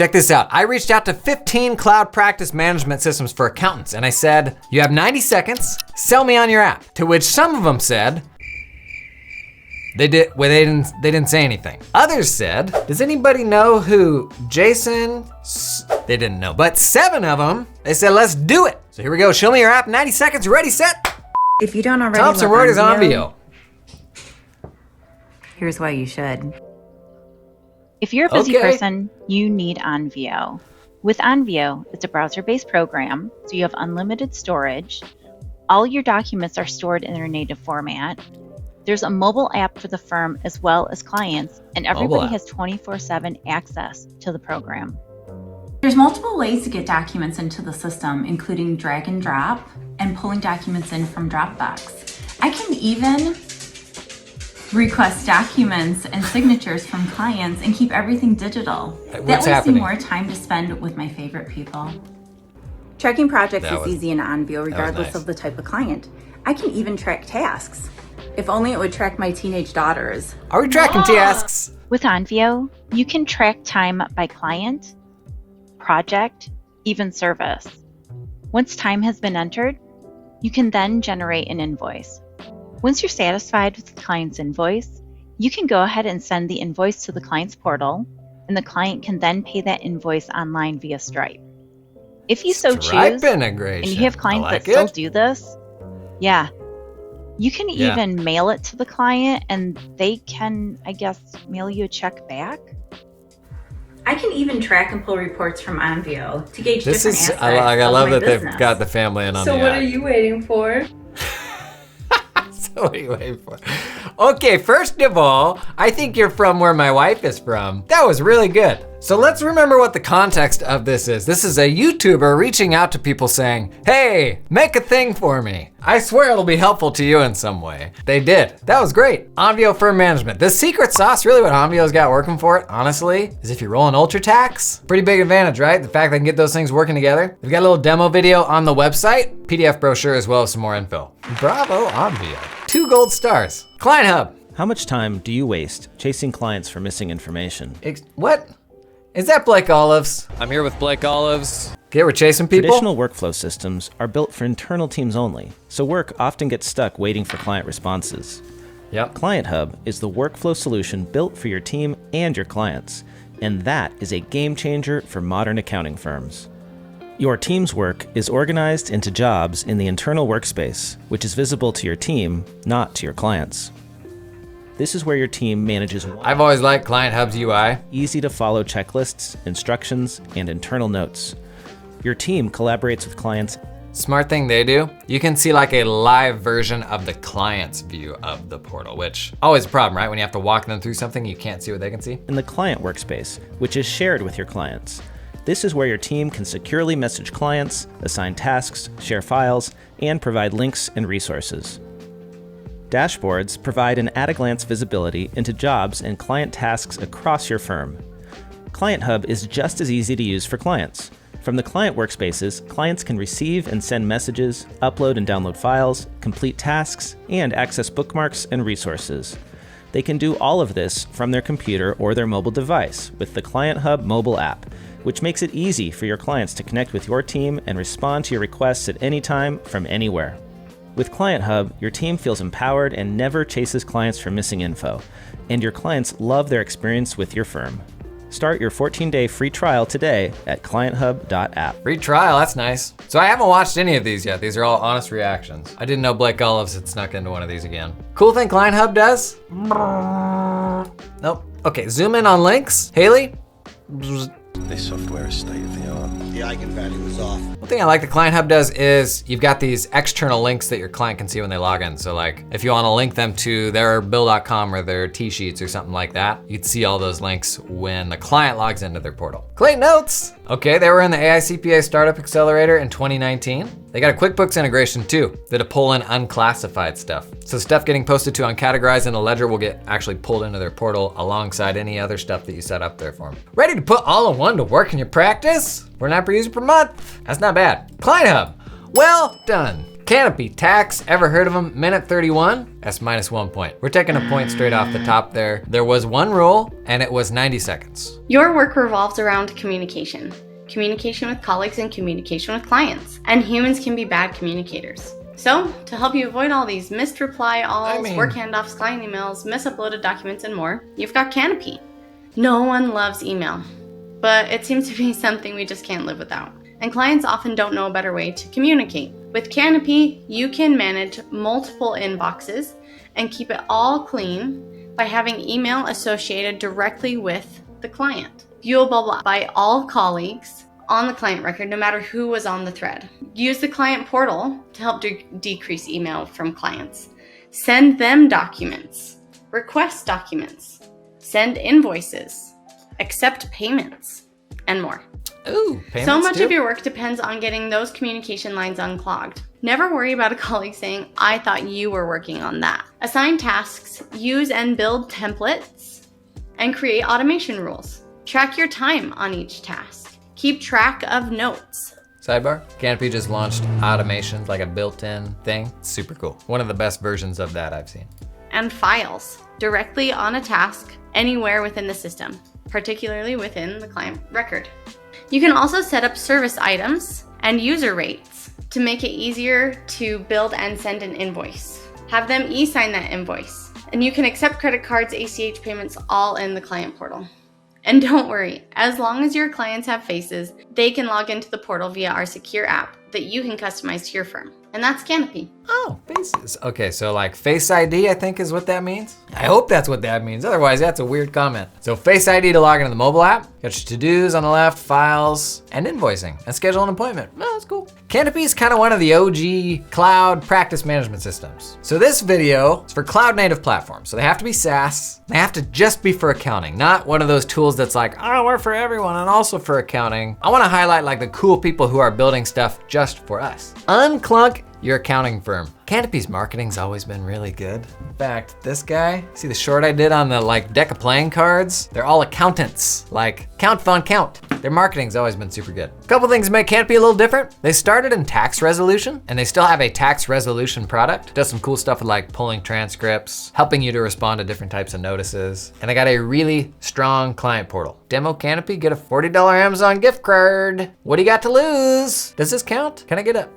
Check this out. I reached out to 15 cloud practice management systems for accountants, and I said, you have 90 seconds, sell me on your app. To which some of them said, they didn't say anything. Others said, does anybody know who Jason? They didn't know, but 7 of them, they said, let's do it. So here we go, show me your app, 90 seconds, ready, set. If you don't already Thompson love Word is Onvo. Here's why you should. If you're a busy person, you need Onvo. With Onvo, it's a browser-based program, so you have unlimited storage. All your documents are stored in their native format. There's a mobile app for the firm as well as clients, and everybody has 24/7 access to the program. There's multiple ways to get documents into the system, including drag and drop and pulling documents in from Dropbox. I can even request documents and signatures from clients and keep everything digital. That leaves me more time to spend with my favorite people. Tracking projects is easy in Onvo regardless of the type of client. I can even track tasks. If only it would track my teenage daughters. Are we tracking tasks? With Onvo, you can track time by client, project, even service. Once time has been entered, you can then generate an invoice. Once you're satisfied with the client's invoice, you can go ahead and send the invoice to the client's portal, and the client can then pay that invoice online via Stripe. If you so choose, and you have clients that still do this, you can even mail it to the client and they can, I guess, mail you a check back. I can even track and pull reports from Onvo to gauge different aspects of my business. I love that they've got the family in on the app. So what are you waiting for? What are you waiting for? Okay, first of all, I think you're from where my wife is from. That was really good. So let's remember what the context of this is. This is a YouTuber reaching out to people saying, hey, make a thing for me. I swear it'll be helpful to you in some way. They did. That was great. Onvo Firm Management. The secret sauce, really what Onvo's got working for it, honestly, is if you're rolling ultra tax, pretty big advantage, right? The fact they can get those things working together. They've got a little demo video on the website, PDF brochure, as well as some more info. Bravo, Onvo. 2 gold stars. Client Hub. How much time do you waste chasing clients for missing information? What? Is that Blake Olives? I'm here with Blake Olives. Okay, we're chasing people? Traditional workflow systems are built for internal teams only, so work often gets stuck waiting for client responses. Yep. Client Hub is the workflow solution built for your team and your clients, and that is a game changer for modern accounting firms. Your team's work is organized into jobs in the internal workspace, which is visible to your team, not to your clients. This is where your team manages I've always liked Client Hub's UI. Easy to follow checklists, instructions, and internal notes. Your team collaborates with clients. Smart thing they do, you can see like a live version of the client's view of the portal, which always a problem, right? When you have to walk them through something, you can't see what they can see. In the client workspace, which is shared with your clients. This is where your team can securely message clients, assign tasks, share files, and provide links and resources. Dashboards provide an at-a-glance visibility into jobs and client tasks across your firm. Client Hub is just as easy to use for clients. From the client workspaces, clients can receive and send messages, upload and download files, complete tasks, and access bookmarks and resources. They can do all of this from their computer or their mobile device with the Client Hub mobile app, which makes it easy for your clients to connect with your team and respond to your requests at any time from anywhere. With Client Hub, your team feels empowered and never chases clients for missing info, and your clients love their experience with your firm. Start your 14-day free trial today at clienthub.app. Free trial, that's nice. So I haven't watched any of these yet. These are all honest reactions. I didn't know Blake Olives had snuck into one of these again. Cool thing Client Hub does? Nope. Okay, zoom in on links. Haley? This software is state of the art. The eigenvalue is off. One thing I like the Client Hub does is you've got these external links that your client can see when they log in. So like if you want to link them to their bill.com or their T-sheets or something like that, you'd see all those links when the client logs into their portal. Clayton Notes. Okay, they were in the AICPA Startup Accelerator in 2019. They got a QuickBooks integration too, that'll pull in unclassified stuff. So stuff getting posted to uncategorized in a ledger will get actually pulled into their portal alongside any other stuff that you set up there for them. Ready to put all in one to work in your practice? $1 per user per month. That's not bad. Client Hub, well done. Canopy, tax, ever heard of them? Minute 31, that's -1 point. We're taking a point straight off the top there. There was one rule, and it was 90 seconds. Your work revolves around communication. Communication with colleagues and communication with clients. And humans can be bad communicators. So, to help you avoid all these missed reply alls, work handoffs, client emails, misuploaded documents, and more, you've got Canopy. No one loves email, but it seems to be something we just can't live without. And clients often don't know a better way to communicate. With Canopy, you can manage multiple inboxes and keep it all clean by having email associated directly with the client. Viewable by all colleagues on the client record, no matter who was on the thread. Use the client portal to help decrease email from clients. Send them documents, request documents, send invoices, accept payments, and more. Ooh, payments so much too? of your work depends on getting those communication lines unclogged. Never worry about a colleague saying, I thought you were working on that. Assign tasks, use and build templates, and create automation rules. Track your time on each task. Keep track of notes. Sidebar, Canopy just launched automations, like a built-in thing. Super cool. One of the best versions of that I've seen. And files directly on a task anywhere within the system, particularly within the client record. You can also set up service items and user rates to make it easier to build and send an invoice. Have them e-sign that invoice. And you can accept credit cards, ACH payments, all in the client portal. And don't worry, as long as your clients have faces, they can log into the portal via our secure app that you can customize to your firm. And that's Canopy. Oh, faces. Okay, so like Face ID, I think is what that means. I hope that's what that means. Otherwise, that's a weird comment. So Face ID to log into the mobile app. Got your to-dos on the left, files, and invoicing, and schedule an appointment. Oh, that's cool. Canopy is kind of one of the OG cloud practice management systems. So this video is for cloud native platforms. So they have to be SaaS. They have to just be for accounting, not one of those tools that's like, oh, we're for everyone and also for accounting. I wanna highlight like the cool people who are building stuff just for us. Unclunk your accounting firm. Canopy's marketing's always been really good. In fact, this guy, see the short I did on the like deck of playing cards? They're all accountants, like count fun count. Their marketing's always been super good. A couple things make Canopy a little different. They started in tax resolution and they still have a tax resolution product. Does some cool stuff with like pulling transcripts, helping you to respond to different types of notices. And they got a really strong client portal. Demo Canopy, get a $40 Amazon gift card. What do you got to lose? Does this count? Can I get a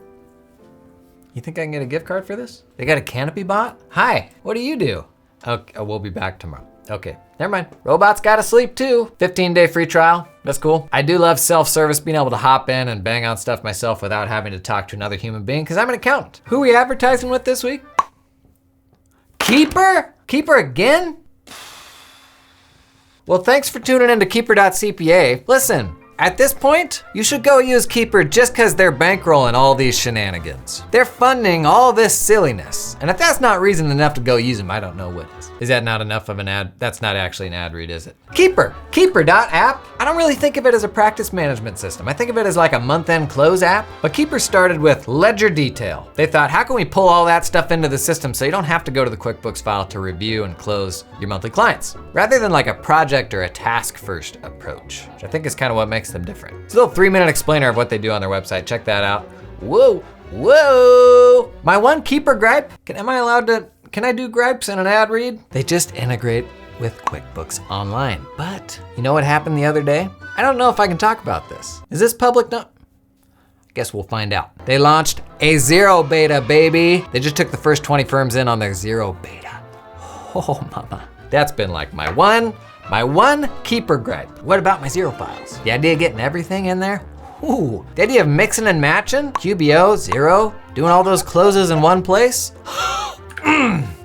You think I can get a gift card for this? They got a Canopy bot? Hi, what do you do? Okay, we'll be back tomorrow. Okay, never mind. Robots gotta sleep too. 15-day free trial, that's cool. I do love self-service, being able to hop in and bang on stuff myself without having to talk to another human being, because I'm an accountant. Who are we advertising with this week? Keeper? Keeper again? Well, thanks for tuning in to Keeper.cpa. Listen, at this point, you should go use Keeper just because they're bankrolling all these shenanigans. They're funding all this silliness. And if that's not reason enough to go use them, I don't know what is. Is that not enough of an ad? That's not actually an ad read, is it? Keeper, Keeper.app. I don't really think of it as a practice management system. I think of it as like a month-end close app. But Keeper started with ledger detail. They thought, how can we pull all that stuff into the system so you don't have to go to the QuickBooks file to review and close your monthly clients? Rather than like a project or a task first approach, which I think is kind of what makes them different. It's a little 3-minute explainer of what they do on their website. Check that out. Whoa, whoa. My one Keeper gripe, can I do gripes in an ad read? They just integrate with QuickBooks Online. But you know what happened the other day? I don't know if I can talk about this. Is this public? No. I guess we'll find out. They launched a zero beta, baby. They just took the first 20 firms in on their zero beta. Oh, mama. That's been like my one Keeper gripe. What about my zero files? The idea of getting everything in there? Ooh, the idea of mixing and matching, QBO, zero, doing all those closes in one place?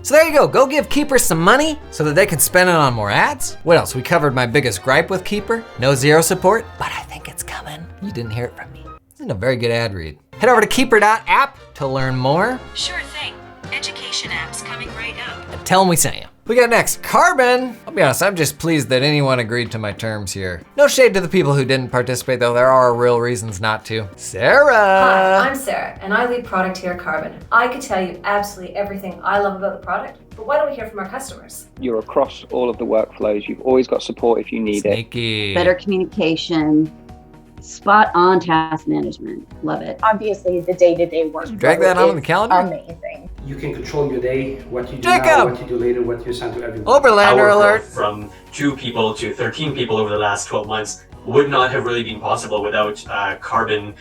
So there you go give Keeper some money so that they can spend it on more ads. What else? We covered my biggest gripe with Keeper. No zero support, but I think it's coming. You didn't hear it from me. This is a very good ad read. Head over to Keeper.app to learn more. Sure thing. Education apps coming right up. And tell them we sent you. We got next, Carbon. I'll be honest, I'm just pleased that anyone agreed to my terms here. No shade to the people who didn't participate though, there are real reasons not to. Sarah. Hi, I'm Sarah, and I lead product here at Carbon. I could tell you absolutely everything I love about the product, but why don't we hear from our customers? You're across all of the workflows. You've always got support if you need Sneaky. Better communication, Spot on task management. Love it. Obviously, the day-to-day work. Drag that on the calendar. Amazing. You can control your day, what you do Jacob! now, what you do later, what you send to everyone. Overlander alert. From 2 people to 13 people over the last 12 months would not have really been possible without Carbon.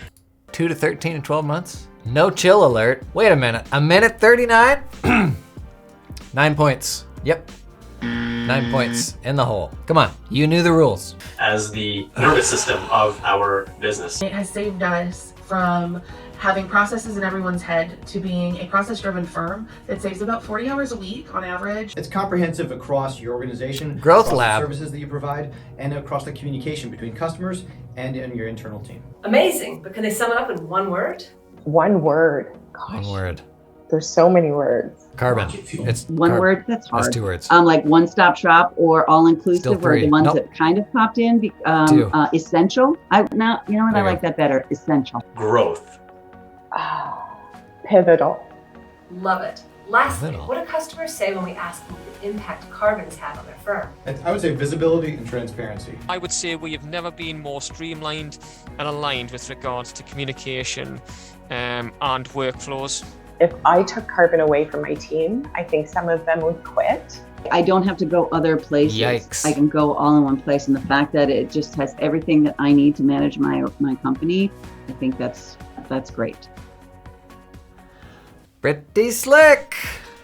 2 to 13 in 12 months? No chill alert. Wait a minute. A minute 39? 9 points. Yep. 9 points in the hole. Come on, you knew the rules. As the nervous system of our business. It has saved us from having processes in everyone's head to being a process-driven firm that saves about 40 hours a week on average. It's comprehensive across your organization, Growth across Lab. the services that you provide, and across the communication between customers and in your internal team. Amazing, but can they sum it up in one word? One word. Gosh. One word. There's so many words. Carbon. It's One word, that's hard. That's 2 words. Like one-stop shop or all-inclusive, Still or 3. the ones Nope. that kind of popped in. 2. Essential. You know what? There I you like go. that better. Essential. Growth. Pivotal. Love it. Lastly, Pivotal. what do customers say when we ask them the impact Carbon's had on their firm? I would say visibility and transparency. I would say we have never been more streamlined and aligned with regards to communication and workflows. If I took Carbon away from my team, I think some of them would quit. I don't have to go other places. Yikes. I can go all in one place, and the fact that it just has everything that I need to manage my company, I think that's great. Pretty slick.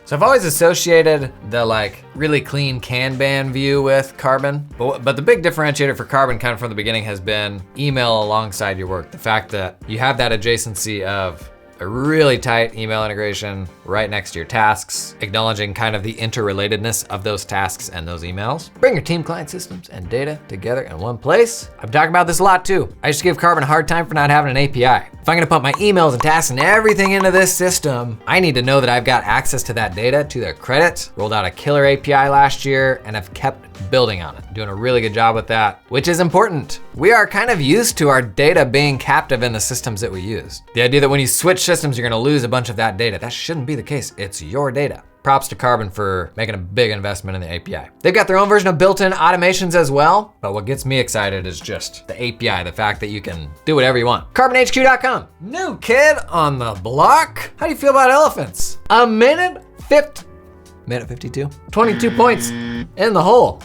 So I've always associated the like really clean Kanban view with Carbon, but the big differentiator for Carbon kind of from the beginning has been email alongside your work. The fact that you have that adjacency of a really tight email integration right next to your tasks, acknowledging kind of the interrelatedness of those tasks and those emails. Bring your team, client systems, and data together in one place. I'm talking about this a lot too. I used to give Carbon a hard time for not having an API. If I'm gonna put my emails and tasks and everything into this system, I need to know that I've got access to that data to their credit. Rolled out a killer API last year and have kept building on it. Doing a really good job with that, which is important. We are kind of used to our data being captive in the systems that we use. The idea that when you switch systems, you're gonna lose a bunch of that data. That shouldn't be the case. It's your data. Props to Carbon for making a big investment in the API. They've got their own version of built-in automations as well, but what gets me excited is just the API, the fact that you can do whatever you want. CarbonHQ.com. New kid on the block. How do you feel about elephants? A minute 52? 22 points in the hole.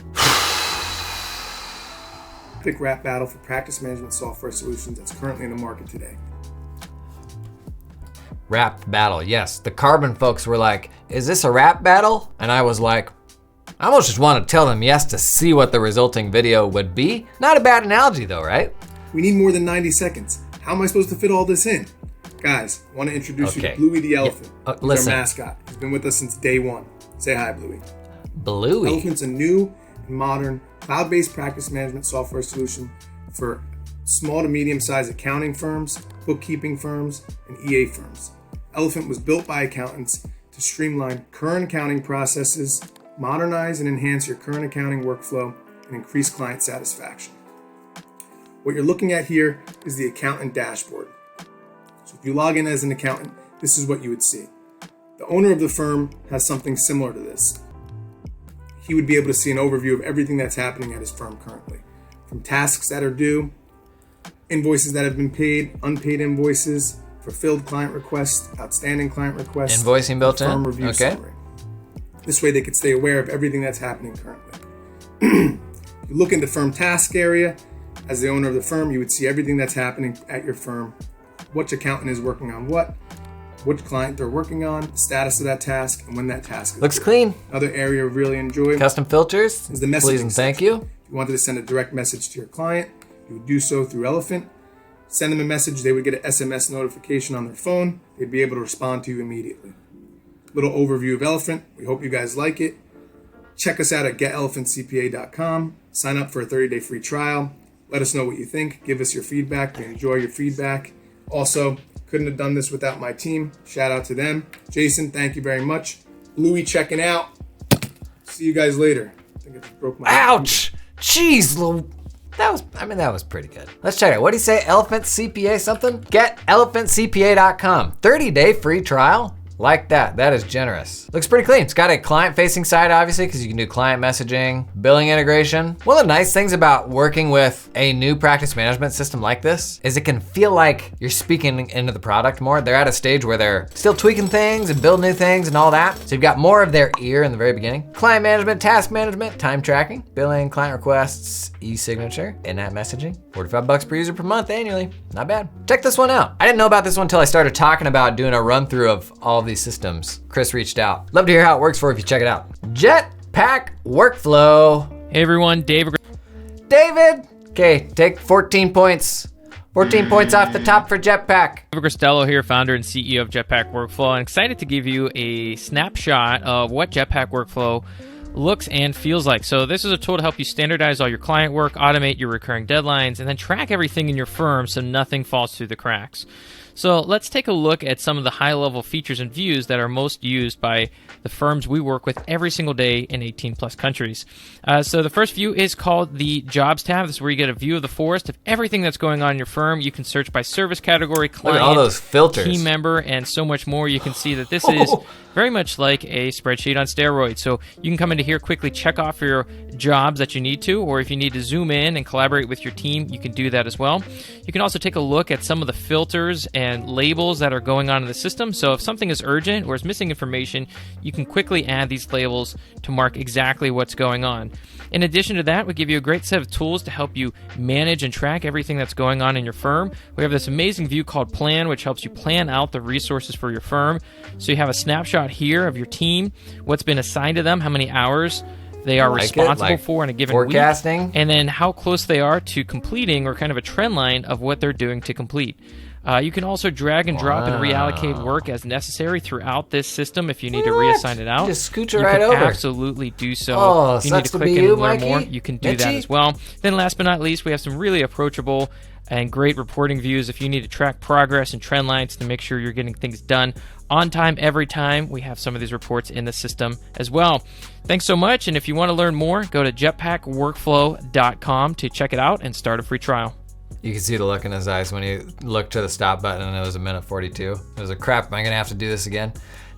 Pick rap battle for practice management software solutions that's currently in the market today. Rap battle, yes. The Carbon folks were like, is this a rap battle? And I was like, I almost just want to tell them yes to see what the resulting video would be. Not a bad analogy though, right? We need more than 90 seconds. How am I supposed to fit all this in? Guys, I want to introduce you to Bluey the elephant. He's listen. our mascot. He's been with us since day one. Say hi, Bluey. Bluey. Elephant's a new and modern cloud-based practice management software solution for small to medium-sized accounting firms, bookkeeping firms, and EA firms. Elephant was built by accountants to streamline current accounting processes, modernize and enhance your current accounting workflow, and increase client satisfaction. What you're looking at here is the accountant dashboard. So if you log in as an accountant, this is what you would see. The owner of the firm has something similar to this. He would be able to see an overview of everything that's happening at his firm currently, from tasks that are due, invoices that have been paid, unpaid invoices, fulfilled client requests, outstanding client requests, invoicing built in? firm review Okay. summary. This way they could stay aware of everything that's happening currently. You look in the firm task area. As the owner of the firm, you would see everything that's happening at your firm, which accountant is working on what, which client they're working on, the status of that task, and when that task is Looks due. clean. Another area I really enjoy Custom filters. is the messaging Please and thank you. If you wanted to send a direct message to your client, you would do so through Elephant. Send them a message, they would get an SMS notification on their phone. They'd be able to respond to you immediately. Little overview of Elephant. We hope you guys like it. Check us out at getelephantcpa.com. Sign up for a 30-day free trial. Let us know what you think. Give us your feedback. We enjoy your feedback. Also, couldn't have done this without my team. Shout out to them. Jason, thank you very much. Louie checking out. See you guys later. I think I just broke my... Ouch! Jeez, that was pretty good. Let's check it. What do you say? Elephant CPA something? GetElephantCPA.com. 30-day free trial? Like that. That is generous. Looks pretty clean. It's got a client-facing side, obviously, because you can do client messaging, billing integration. One of the nice things about working with a new practice management system like this is it can feel like you're speaking into the product more. They're at a stage where they're still tweaking things and building new things and all that. So you've got more of their ear in the very beginning. Client management, task management, time tracking, billing, client requests, e-signature, in-app messaging. $45 per user per month annually. Not bad. Check this one out. I didn't know about this one until I started talking about doing a run through of all of these systems. Chris reached out. Love to hear how it works for you if you check it out. Jetpack Workflow. Hey everyone, David. Okay, take 14 points. 14 points off the top for Jetpack. David Gristello here, founder and CEO of Jetpack Workflow. I'm excited to give you a snapshot of what Jetpack Workflow looks and feels like. So this is a tool to help you standardize all your client work, automate your recurring deadlines, and then track everything in your firm so nothing falls through the cracks. So let's take a look at some of the high-level features and views that are most used by the firms we work with every single day in 18 plus countries. So the first view is called the Jobs tab. This is where you get a view of the forest of everything that's going on in your firm. You can search by service category, client, look at all those filters, team member, and so much more. You can see that this is very much like a spreadsheet on steroids. So you can come into here, quickly check off your jobs that you need to, or if you need to zoom in and collaborate with your team, you can do that as well. You can also take a look at some of the filters and labels that are going on in the system. So if something is urgent or is missing information, you can quickly add these labels to mark exactly what's going on. In addition to that, we give you a great set of tools to help you manage and track everything that's going on in your firm. We have this amazing view called Plan, which helps you plan out the resources for your firm. So you have a snapshot here of your team, what's been assigned to them, how many hours they are responsible for in a given forecasting week, and then how close they are to completing, or kind of a trend line of what they're doing to complete. You can also drag and drop and reallocate work as necessary throughout this system if you need to reassign it out. Just scooch it right over. Absolutely do so. If you need to click in and learn more, you can do that as well. Then last but not least, we have some really approachable and great reporting views. If you need to track progress and trend lines to make sure you're getting things done on time, every time, we have some of these reports in the system as well. Thanks so much. And if you want to learn more, go to jetpackworkflow.com to check it out and start a free trial. You can see the look in his eyes when he looked to the stop button and it was 1:42. It was a crap, am I gonna have to do this again?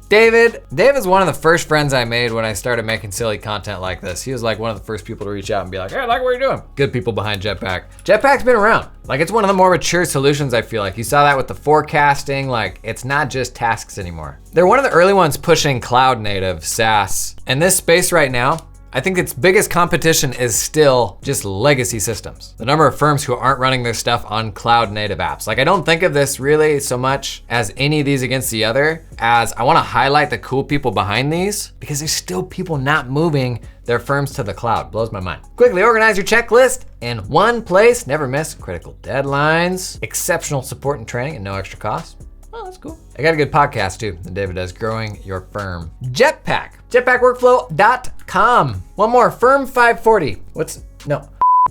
Dave is one of the first friends I made when I started making silly content like this. He was like one of the first people to reach out and be like, hey, I like what you're doing. Good people behind Jetpack. Jetpack's been around. Like, it's one of the more mature solutions, I feel like. You saw that with the forecasting. Like, it's not just tasks anymore. They're one of the early ones pushing cloud native SaaS. And this space right now, I think its biggest competition is still just legacy systems. The number of firms who aren't running their stuff on cloud native apps. Like, I don't think of this really so much as any of these against the other, as I wanna highlight the cool people behind these, because there's still people not moving their firms to the cloud. Blows my mind. Quickly organize your checklist in one place. Never miss critical deadlines, exceptional support and training at no extra cost. Oh, that's cool. I got a good podcast too that David does, Growing Your Firm. Jetpack, jetpackworkflow.com. One more, Firm 540.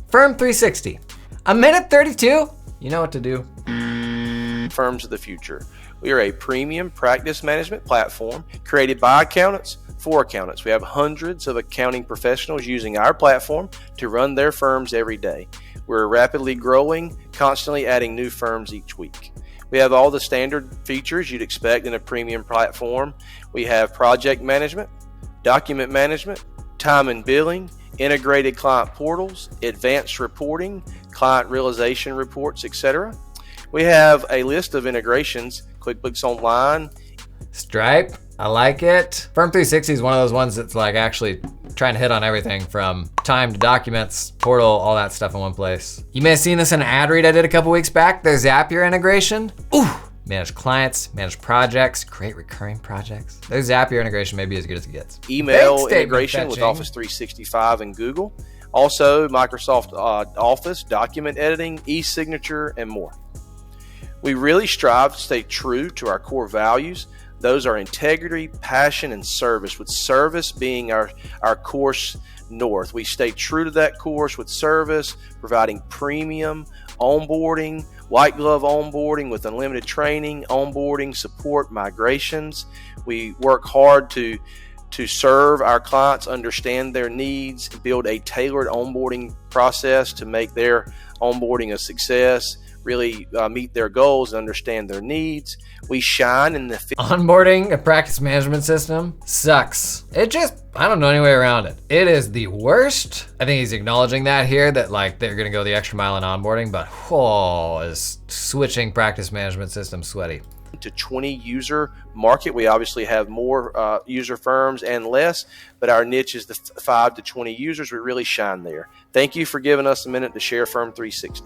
Firm 360. 1:32. You know what to do. Firms of the future. We are a premium practice management platform created by accountants for accountants. We have hundreds of accounting professionals using our platform to run their firms every day. We're rapidly growing, constantly adding new firms each week. We have all the standard features you'd expect in a premium platform. We have project management, document management, time and billing, integrated client portals, advanced reporting, client realization reports, etc. We have a list of integrations, QuickBooks Online, Stripe, I like it. Firm 360 is one of those ones that's like actually trying to hit on everything from time to documents, portal, all that stuff in one place. You may have seen this in an ad read I did a couple weeks back. Their Zapier integration. Ooh, manage clients, manage projects, create recurring projects. Their Zapier integration may be as good as it gets. Email integration with Office 365 and Google. Also, Microsoft Office, document editing, e-signature, and more. We really strive to stay true to our core values. Those are integrity, passion, and service, with service being our course north. We stay true to that course with service, providing premium onboarding, white glove onboarding with unlimited training, onboarding, support, migrations. We work hard to to serve our clients, understand their needs, build a tailored onboarding process to make their onboarding a success, really meet their goals and understand their needs. We shine in the onboarding a practice management system sucks. I don't know any way around it. It is the worst. I think he's acknowledging that here, that like they're gonna go the extra mile in onboarding, but is switching practice management system sweaty. To 20 user market. We obviously have more user firms and less, but our niche is the 5 to 20 users. We really shine there. Thank you for giving us a minute to share Firm 360.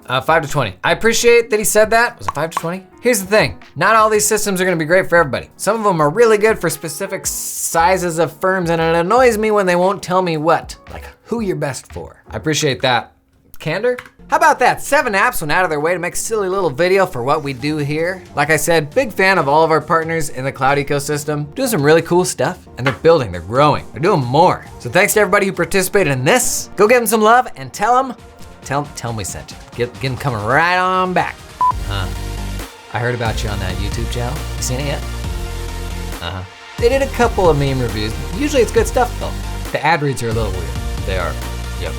5 to 20. I appreciate that he said that. Was it 5 to 20? Here's the thing. Not all these systems are gonna be great for everybody. Some of them are really good for specific sizes of firms, and it annoys me when they won't tell me what, like who you're best for. I appreciate that. Candor? How about that? 7 apps went out of their way to make a silly little video for what we do here. Like I said, big fan of all of our partners in the cloud ecosystem, doing some really cool stuff, and they're building, they're growing, they're doing more. So thanks to everybody who participated in this. Go give them some love and tell them we sent you. Get them coming right on back. I heard about you on that YouTube channel. You seen it yet? They did a couple of meme reviews. Usually it's good stuff though. The ad reads are a little weird. They are, yep.